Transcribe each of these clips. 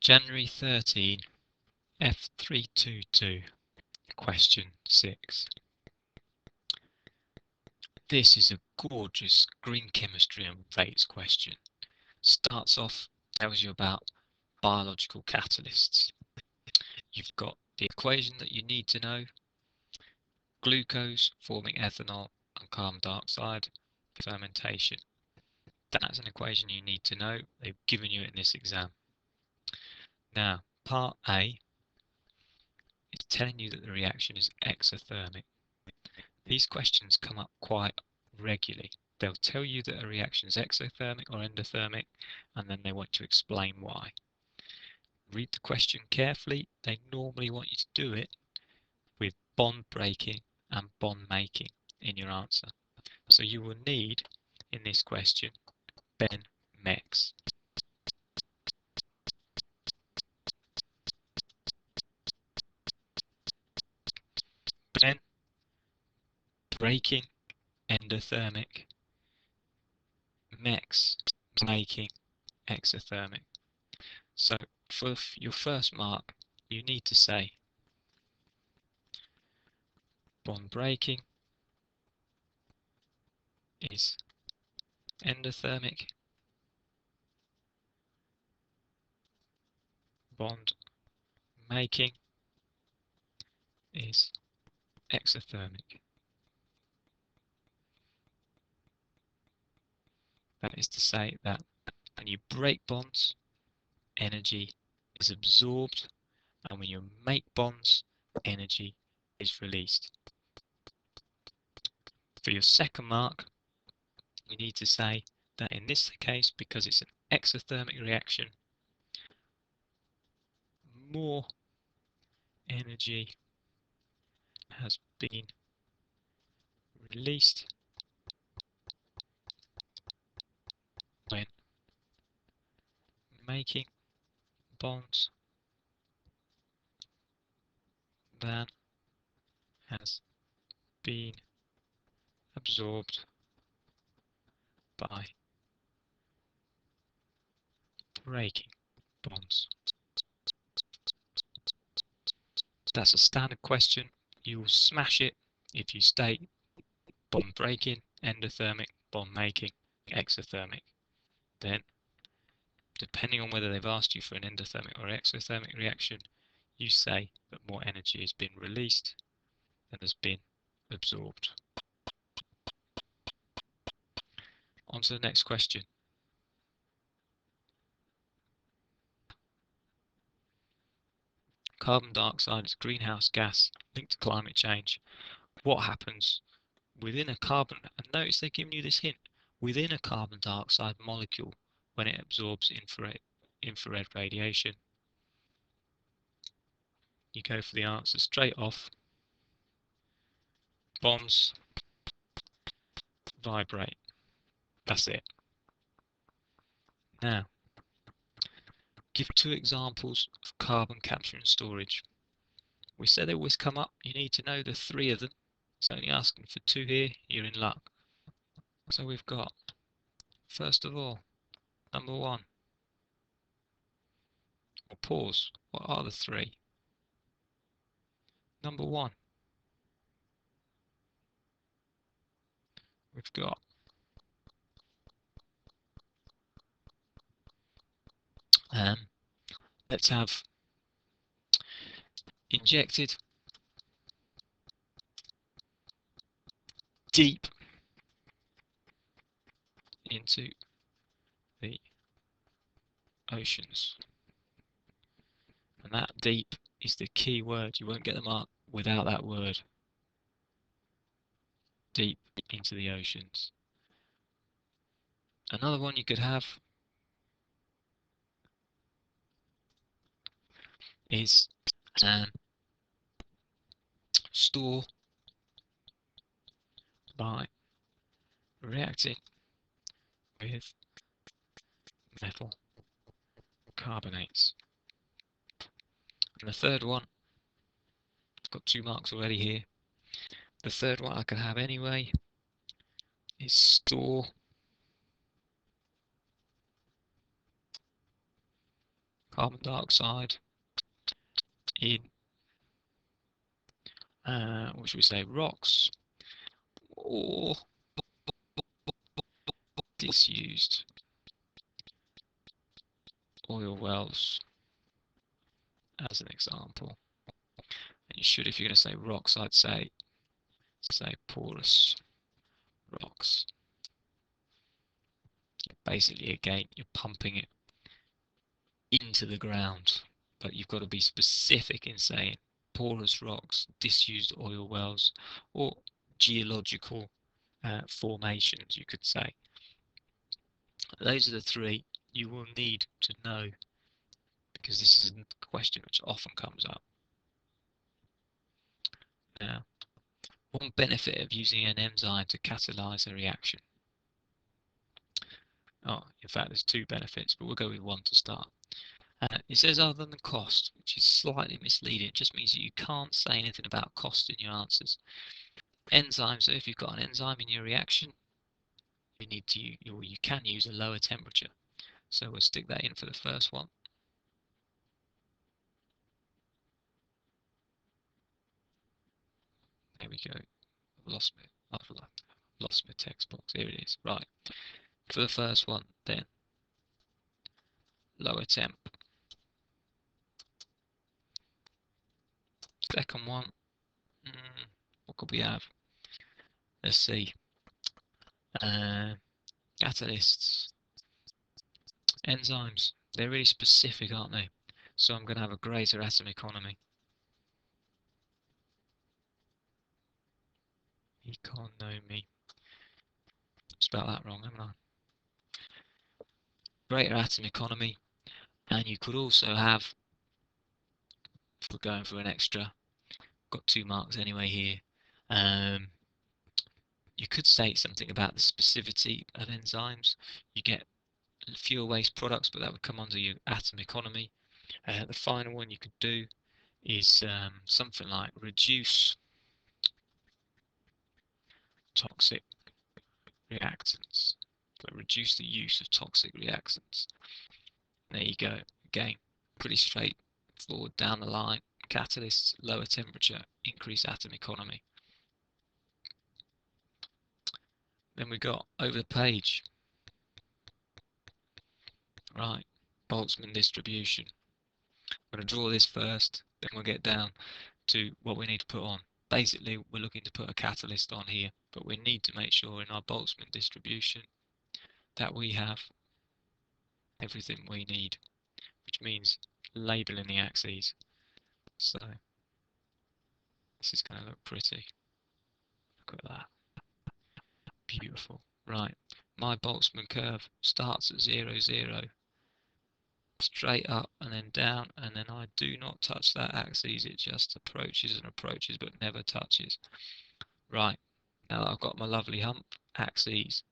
January 13, F322, question 6. This is a gorgeous green chemistry and rates question. Starts off, tells you about biological catalysts. You've got the equation that you need to know, glucose forming ethanol and carbon dioxide, fermentation. That's an equation you need to know. They've given you it in this exam. Now, part A is telling you that the reaction is exothermic. These questions come up quite regularly. They'll tell you that a reaction is exothermic or endothermic, and then they want to explain why. Read the question carefully. They normally want you to do it with bond breaking and bond making in your answer. So you will need, in this question, Ben-Mex. Ben, breaking, endothermic. Mex, making, exothermic. So for your first mark, you need to say bond breaking is endothermic, bond making is exothermic. That is to say that when you break bonds, energy is absorbed, and when you make bonds, energy is released. For your second mark, you need to say that in this case, because it's an exothermic reaction, more energy has been released when making bonds than has been absorbed by breaking bonds. That's a standard question. You will smash it if you state bond breaking, endothermic, bond making, exothermic. Then, depending on whether they've asked you for an endothermic or exothermic reaction, you say that more energy has been released than has been absorbed. On to the next question. Carbon dioxide is a greenhouse gas linked to climate change. What happens within a carbon, and notice they're giving you this hint, within a carbon dioxide molecule when it absorbs infrared radiation? You go for the answer straight off. Bonds vibrate. That's it. Now, give 2 examples of carbon capture and storage. We said they always come up. You need to know the 3 of them. It's only asking for 2 here. You're in luck. So we've got, first of all, number 1. Or pause. What are the 3? Number 1. We've got let's have injected deep into the oceans. And that deep is the key word. You won't get the mark without that word. Deep into the oceans. Another one you could have is store by reacting with metal carbonates. And the third one, I've got 2 marks already here. The third one I could have anyway is store carbon dioxide in, what should we say, rocks or disused oil wells, as an example. And you should, if you're going to say rocks, I'd say porous rocks. Basically, again, you're pumping it into the ground, but you've got to be specific in saying porous rocks, disused oil wells, or geological formations, you could say. Those are the three you will need to know, because this is a question which often comes up. Now, one benefit of using an enzyme to catalyze a reaction. Oh, in fact, there's two benefits, but we'll go with one to start. It says other than cost, which is slightly misleading. It just means that you can't say anything about cost in your answers. Enzymes, so if you've got an enzyme in your reaction, you need to, or you can use a lower temperature. So we'll stick that in for the first one. There we go. I've lost my text box. Here it is. Right. For the first one, then lower temp. Second one, what could we have? Let's see. Catalysts, enzymes. They're really specific, aren't they? So I'm going to have a greater atom economy. Economy. Spelled that wrong, haven't I? Greater atom economy. And you could also have, if we're going for an extra, got 2 marks anyway here. You could say something about the specificity of enzymes. You get fewer waste products, but that would come under your atom economy. The final one you could do is something like reduce toxic reactants. So reduce the use of toxic reactants. There you go. Again, pretty straightforward down the line. Catalysts, lower temperature, increase atom economy. Then we got over the page. Right, Boltzmann distribution. I'm going to draw this first, then we'll get down to what we need to put on. Basically, we're looking to put a catalyst on here, but we need to make sure in our Boltzmann distribution that we have everything we need, which means labeling the axes. So this is going to look pretty. Look at that. Beautiful. Right, my Boltzmann curve starts at 0, 0, straight up and then down, and then I do not touch that axis. It just approaches and approaches but never touches. Right, now that I've got my lovely hump axes,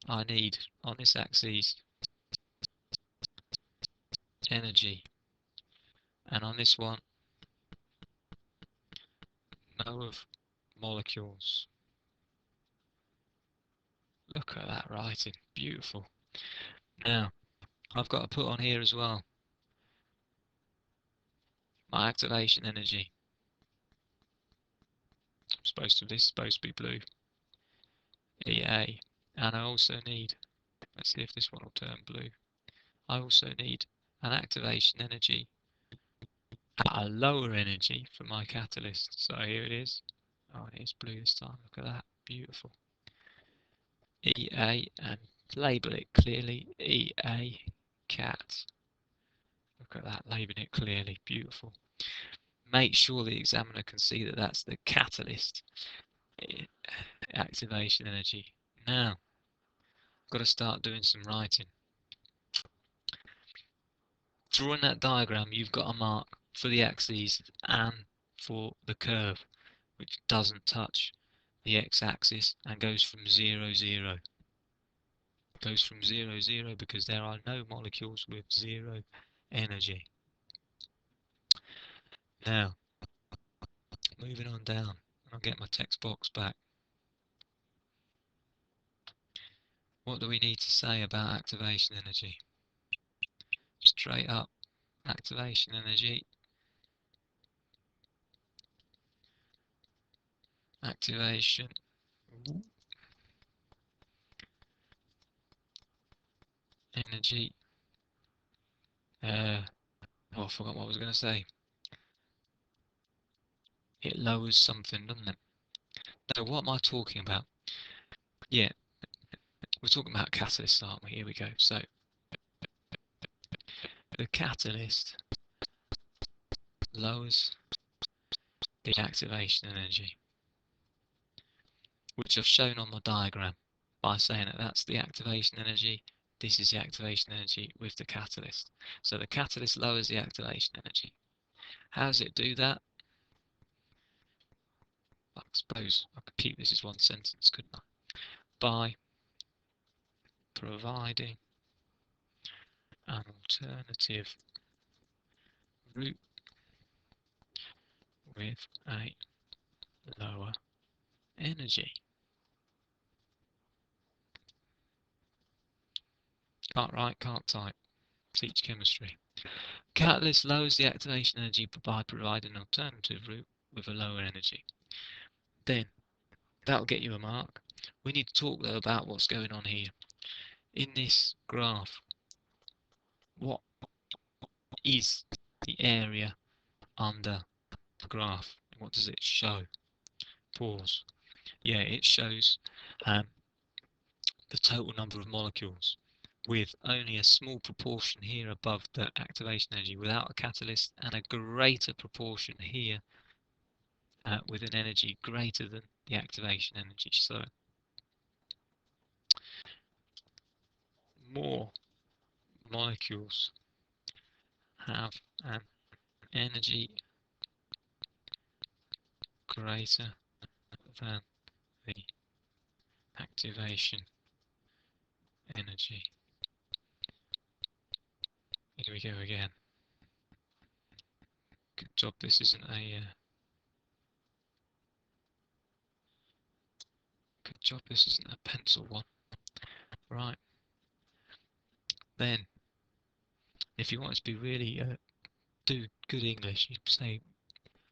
I need on this axis energy, and on this one no of molecules. Look at that writing, beautiful. Now I've got to put on here as well my activation energy. This is supposed to be blue, EA, and I also need, let's see if this one will turn blue, I also need an activation energy at a lower energy for my catalyst. So here it is. Oh, it's blue this time. Look at that, beautiful. EA, and label it clearly, EA cat. Look at that, labeling it clearly, beautiful. Make sure the examiner can see that that's the catalyst activation energy. Now, I've got to start doing some writing. Drawing that diagram, you've got a mark for the axes and for the curve, which doesn't touch the x-axis and goes from 0, 0. It goes from 0, 0 because there are no molecules with 0 energy. Now, moving on down, I'll get my text box back. What do we need to say about activation energy? Straight up, activation energy, activation energy. Oh, I forgot what I was going to say. It lowers something, doesn't it? No, what am I talking about? Yeah, we're talking about catalysts, aren't we? Here we go. So, the catalyst lowers the activation energy, which I've shown on the diagram by saying that that's the activation energy, this is the activation energy with the catalyst. So the catalyst lowers the activation energy. How does it do that? I suppose I could keep this as one sentence, couldn't I? By providing an alternative route with a lower energy. Can't write, can't type. Teach chemistry. Catalyst lowers the activation energy by providing an alternative route with a lower energy. Then, that'll get you a mark. We need to talk though about what's going on here. In this graph, what is the area under the graph? What does it show? Pause. Yeah, it shows the total number of molecules, with only a small proportion here above the activation energy without a catalyst, and a greater proportion here with an energy greater than the activation energy. So more molecules have an energy greater than the activation energy. Here we go again. Good job this isn't a good job this isn't a pencil one. Right. Then if you want it to be really do good English, you'd say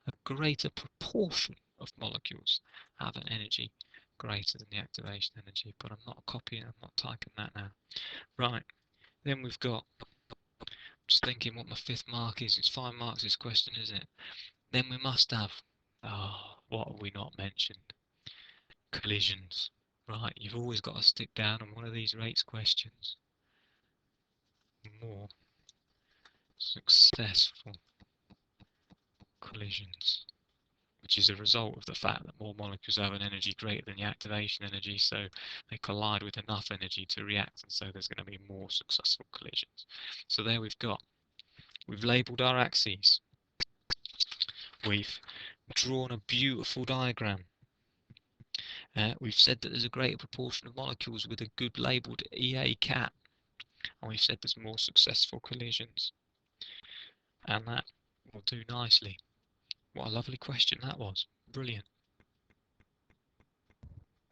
a greater proportion of molecules have an energy greater than the activation energy, but I'm not copying, I'm not typing that now. Right, then we've got, just thinking what my 5th mark is. It's 5 marks this question, isn't it? Then we must have, what have we not mentioned? Collisions. Right, you've always got to stick down on one of these rates questions. More successful collisions, which is a result of the fact that more molecules have an energy greater than the activation energy, so they collide with enough energy to react, and so there's going to be more successful collisions. So there we've labelled our axes, we've drawn a beautiful diagram, we've said that there's a greater proportion of molecules with a good labelled EA cat, and we've said there's more successful collisions, and that will do nicely. What a lovely question that was. Brilliant.